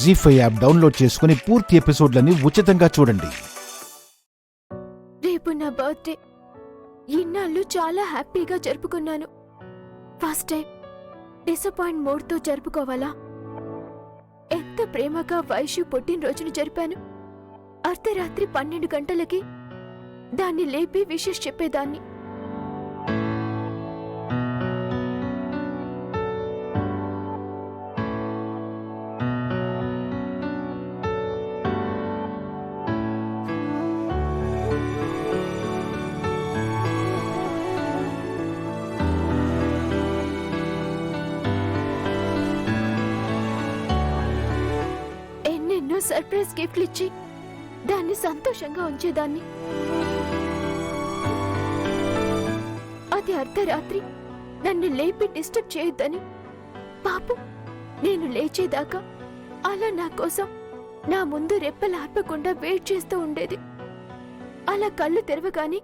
జీ5 app download చేసుకుని పూర్తి ఎపిసోడ్లని ఉచితంగా చూడండి. రేపు నా బర్త్డే. ఇన్నాళ్ళు చాలా హ్యాపీగా జరుపుకున్నాను. ఫస్ట్ టైం డిసప్పాయింట్ మూడ్తో జరుపుకోవాలా? ఎంత ప్రేమగా వైషు పుట్టినరోజును జరిపాను. అర్ధరాత్రి 12 గంటలకి దాన్ని లేపి విషెస్ చెప్పేదాన్ని. ఎన్నెన్నో సర్ప్రైజ్ గిఫ్ట్లు ఇచ్చి దాన్ని సంతోషంగా ఉంచేదాన్ని. అది అర్ధరాత్రి నన్ను లేపి డిస్టర్బ్ చేయొద్దని పాపం నేను లేచేదాకా అలా నా కోసం నా ముందు రెప్పలార్పకుండా వెయిట్ చేస్తూ ఉండేది. అలా కళ్ళు తెరవగానే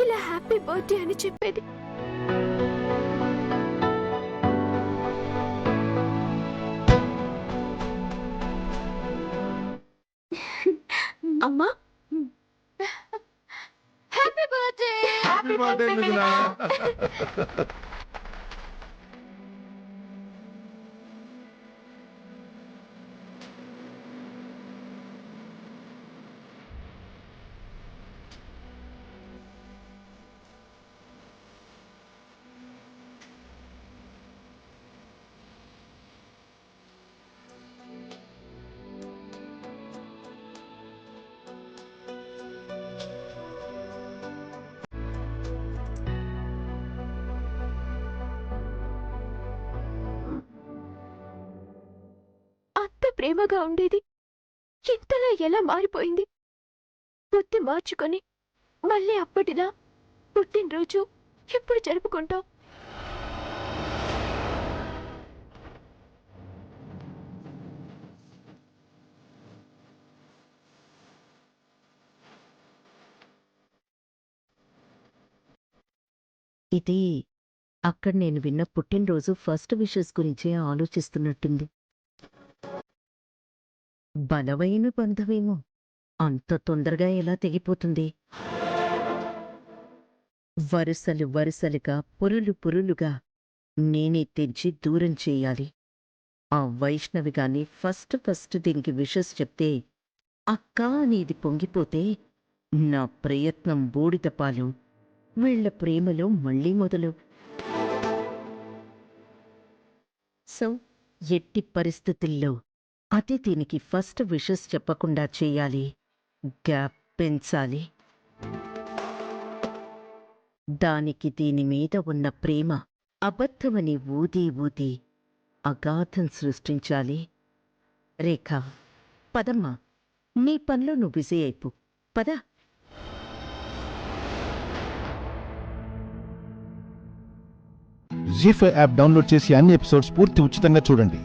ఇలా హ్యాపీ బర్త్డే అని చెప్పేది. అమ్మా, హ్యాపీ బర్త్డే. హ్యాపీ బర్త్డే మిథునా. అంత ప్రేమగా ఉండేది ఇంతలా ఎలా మారిపోయింది? బుద్ధి మార్చుకొని మళ్ళీ అప్పటిలా పుట్టినరోజు ఎప్పుడు జరుపుకుంటాం? ఇది అక్కడ నేను విన్న పుట్టినరోజు ఫస్ట్ విషెస్ గురించే ఆలోచిస్తున్నట్టుంది. బలమైన బంధమేమో అంత తొందరగా ఎలా తెగిపోతుంది? వరుసలు వరుసలుగా పురులు పురులుగా నేనే తెంచి దూరం చేయాలి. ఆ వైష్ణవి గాని ఫస్ట్ దీనికి విషెస్ చెప్తే అక్కా అనేది పొంగిపోతే నా ప్రయత్నం బూడిదపాలు. వీళ్ల ప్రేమలో మళ్ళీ మొదలు. సో ఎట్టి పరిస్థితుల్లో అది దీనికి ఫస్ట్ విషెస్ చెప్పకుండా చేయాలి. గ్యాప్ పెంచాలి. దానికి దీని మీద ఉన్న ప్రేమ అబద్ధమని ఊది ఊది అగాధం సృష్టించాలి. రేఖ, పదమ్మా, నీ పనిలో నువ్వు బిజీ అయిపో. పద. జీ5 యాప్ డౌన్లోడ్ చేసి అన్ని ఎపిసోడ్స్ పూర్తి ఉచితంగా చూడండి.